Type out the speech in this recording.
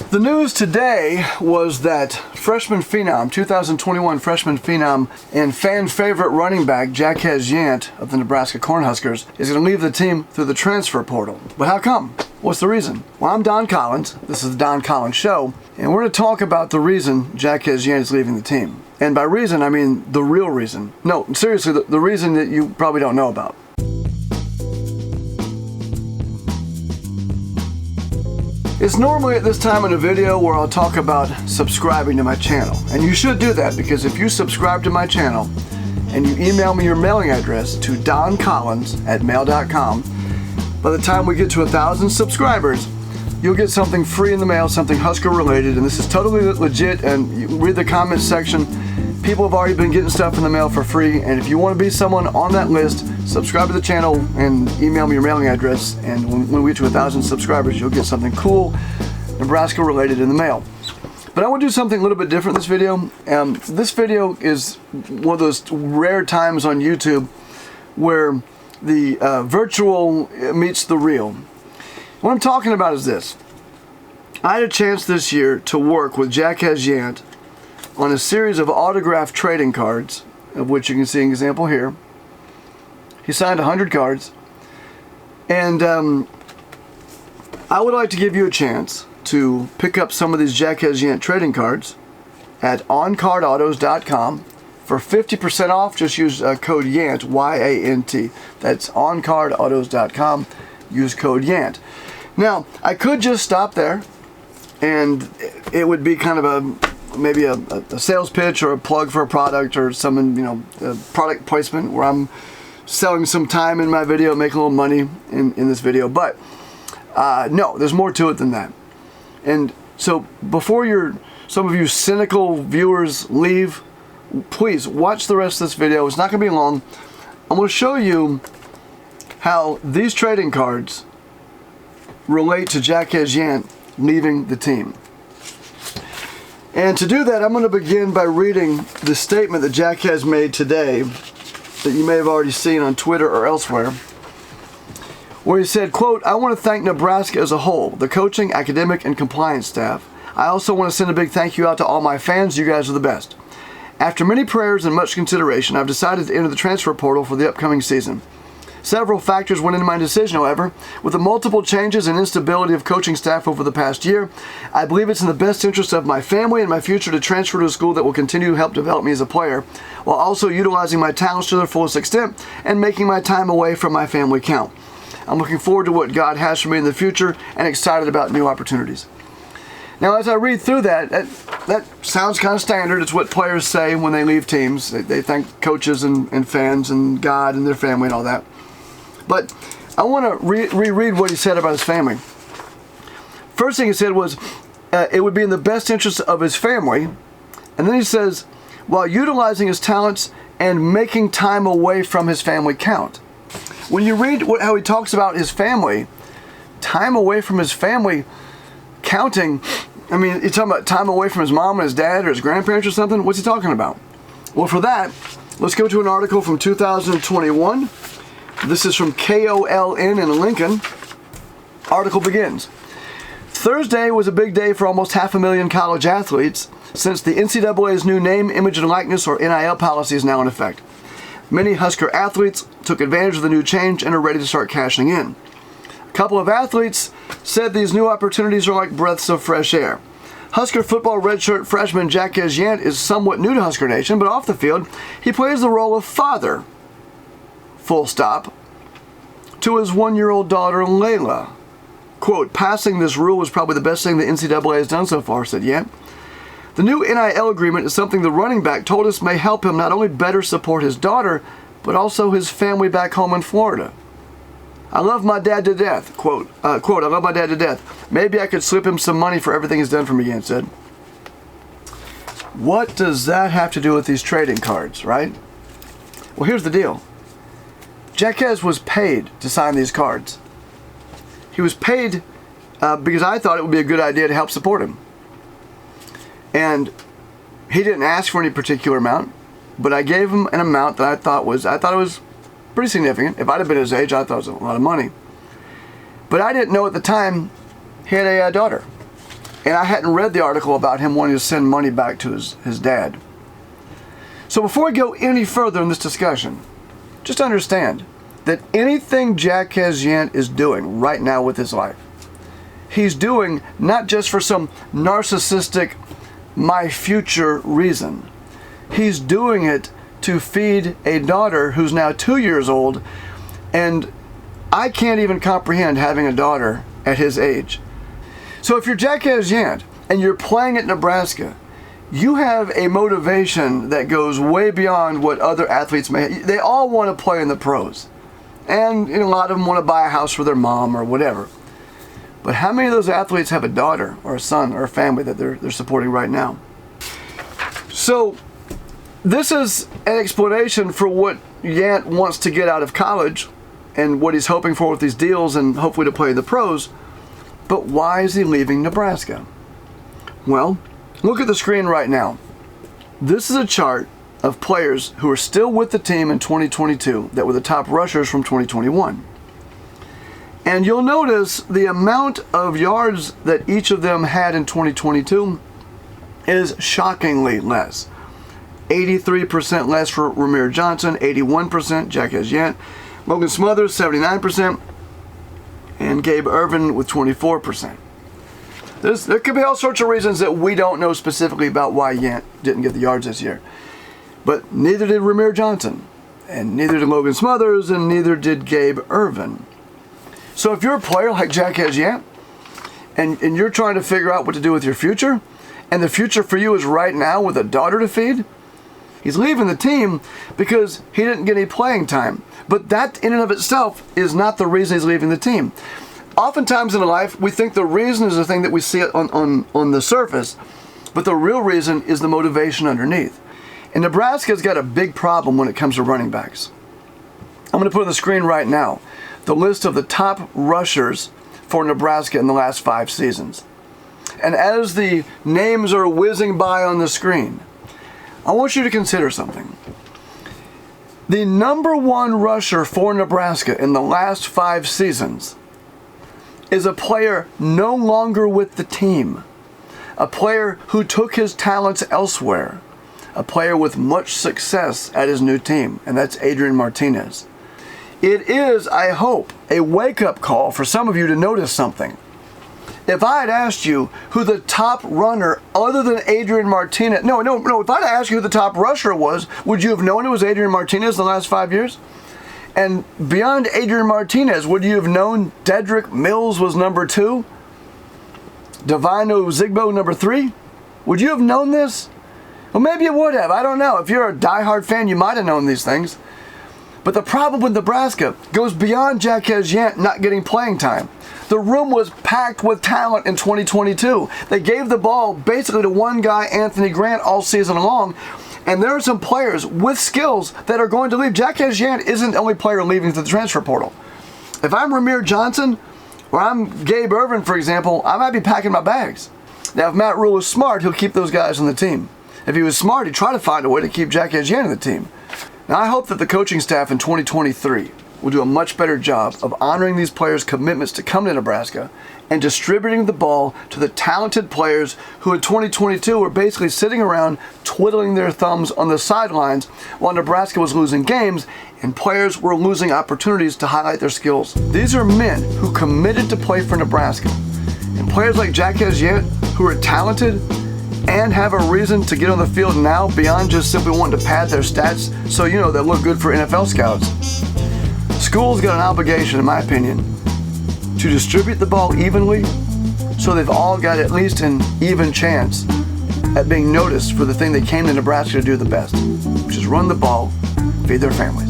The news today was that freshman phenom, 2021 freshman phenom and fan favorite running back Jaquez Yant of the Nebraska Cornhuskers is going to leave the team through the transfer portal. But how come? What's the reason? Well, I'm Don Collins. This is the Don Collins Show, and we're going to talk about the reason Jaquez Yant is leaving the team. And by reason, I mean the real reason. No, seriously, the reason that you probably don't know about. It's normally at this time in a video where I'll talk about subscribing to my channel. And you should do that, because if you subscribe to my channel and you email me your mailing address to doncollins@mail.com, by the time we get to 1,000 subscribers, you'll get something free in the mail, something Husker related, and this is totally legit. And you read the comments section. People have already been getting stuff in the mail for free, and if you want to be someone on that list, subscribe to the channel and email me your mailing address, and when we get to 1,000 subscribers, you'll get something cool Nebraska related in the mail. But I want to do something a little bit different this video. This video is one of those rare times on YouTube where the virtual meets the real. What I'm talking about is this. I had a chance this year to work with Jaquez Yant on a series of autographed trading cards, of which you can see an example here. He signed 100 cards, and I would like to give you a chance to pick up some of these Jaquez Yant trading cards at oncardautos.com for 50% off. Just use code YANT, Y-A-N-T. That's oncardautos.com. Use code YANT. Now, I could just stop there, and it would be kind of maybe a sales pitch or a plug for a product or some, a product placement where I'm selling some time in my video, making a little money in this video. But no, there's more to it than that. And so before some of you cynical viewers leave, please watch the rest of this video. It's not going to be long. I'm going to show you how these trading cards relate to Jaquez Yant leaving the team. And to do that, I'm going to begin by reading the statement that Jaquez made today that you may have already seen on Twitter or elsewhere, where he said, quote, "I want to thank Nebraska as a whole, the coaching, academic, and compliance staff. I also want to send a big thank you out to all my fans. You guys are the best. After many prayers and much consideration, I've decided to enter the transfer portal for the upcoming season. Several factors went into my decision, however. With the multiple changes and instability of coaching staff over the past year, I believe it's in the best interest of my family and my future to transfer to a school that will continue to help develop me as a player, while also utilizing my talents to their fullest extent and making my time away from my family count. I'm looking forward to what God has for me in the future and excited about new opportunities." Now, as I read through that sounds kind of standard. It's what players say when they leave teams. They thank coaches and fans and God and their family and all that. But I want to reread what he said about his family. First thing he said was, it would be in the best interest of his family. And then he says, while utilizing his talents and making time away from his family count. When you read how he talks about his family, time away from his family counting, I mean, he's talking about time away from his mom and his dad or his grandparents or something? What's he talking about? Well, for that, let's go to an article from 2021. This is from KOLN in Lincoln. Article begins. Thursday was a big day for almost 500,000 college athletes since the NCAA's new name, image, and likeness, or NIL policy, is now in effect. Many Husker athletes took advantage of the new change and are ready to start cashing in. A couple of athletes said these new opportunities are like breaths of fresh air. Husker football redshirt freshman Jaquez Yant is somewhat new to Husker Nation, but off the field, he plays the role of father, full stop, to his 1-year-old daughter, Layla. Quote, "Passing this rule was probably the best thing the NCAA has done so far," said Yant. "The new NIL agreement is something the running back told us may help him not only better support his daughter, but also his family back home in Florida. I love my dad to death." Quote, "I love my dad to death. Maybe I could slip him some money for everything he's done for me," Yant said. What does that have to do with these trading cards, right? Well, here's the deal. Jaquez was paid to sign these cards. He was paid because I thought it would be a good idea to help support him. And he didn't ask for any particular amount, but I gave him an amount that I thought it was pretty significant. If I'd have been his age, I thought it was a lot of money. But I didn't know at the time he had a daughter. And I hadn't read the article about him wanting to send money back to his dad. So before we go any further in this discussion, just understand that anything Jaquez Yant is doing right now with his life, he's doing not just for some narcissistic, my future reason. He's doing it to feed a daughter who's now 2 years old, and I can't even comprehend having a daughter at his age. So if you're Jaquez Yant and you're playing at Nebraska, you have a motivation that goes way beyond what other athletes may have. They all want to play in the pros. And a lot of them want to buy a house for their mom or whatever. But how many of those athletes have a daughter or a son or a family that they're supporting right now? So this is an explanation for what Yant wants to get out of college and what he's hoping for with these deals and hopefully to play the pros. But why is he leaving Nebraska? Well, look at the screen right now. This is a chart of players who are still with the team in 2022 that were the top rushers from 2021. And you'll notice the amount of yards that each of them had in 2022 is shockingly less. 83% less for Rahmir Johnson, 81%, Jaquez Yant, Logan Smothers, 79%, and Gabe Ervin with 24%. There could be all sorts of reasons that we don't know specifically about why Yant didn't get the yards this year. But neither did Rahmir Johnson, and neither did Logan Smothers, and neither did Gabe Ervin. So if you're a player like Jaquez Yant, and you're trying to figure out what to do with your future, and the future for you is right now with a daughter to feed, he's leaving the team because he didn't get any playing time. But that in and of itself is not the reason he's leaving the team. Oftentimes in life, we think the reason is the thing that we see on the surface, but the real reason is the motivation underneath. And Nebraska's got a big problem when it comes to running backs. I'm going to put on the screen right now the list of the top rushers for Nebraska in the last 5 seasons. And as the names are whizzing by on the screen, I want you to consider something. The number 1 rusher for Nebraska in the last 5 seasons is a player no longer with the team, a player who took his talents elsewhere, a player with much success at his new team, and that's Adrian Martinez. It is, I hope, a wake-up call for some of you to notice something. If I had asked you who the top runner other than Adrian Martinez, no, if I'd asked you who the top rusher was, would you have known it was Adrian Martinez the last 5 years? And beyond Adrian Martinez, would you have known Dedrick Mills was number 2? Divino Zigbo number 3? Would you have known this? Well, maybe you would have. I don't know. If you're a diehard fan, you might have known these things. But the problem with Nebraska goes beyond Jaquez Yant not getting playing time. The room was packed with talent in 2022. They gave the ball basically to one guy, Anthony Grant, all season long. And there are some players with skills that are going to leave. Jaquez Yant isn't the only player leaving to the transfer portal. If I'm Rahmir Johnson or I'm Gabe Ervin, for example, I might be packing my bags. Now, if Matt Rule is smart, he'll keep those guys on the team. If he was smart, he'd try to find a way to keep Jaquez Yant on the team. Now, I hope that the coaching staff in 2023 will do a much better job of honoring these players' commitments to come to Nebraska and distributing the ball to the talented players who in 2022 were basically sitting around twiddling their thumbs on the sidelines while Nebraska was losing games and players were losing opportunities to highlight their skills. These are men who committed to play for Nebraska. And players like Jaquez Yant, who are talented and have a reason to get on the field now beyond just simply wanting to pad their stats so they look good for NFL scouts. School's got an obligation, in my opinion, to distribute the ball evenly so they've all got at least an even chance at being noticed for the thing they came to Nebraska to do the best, which is run the ball, feed their families.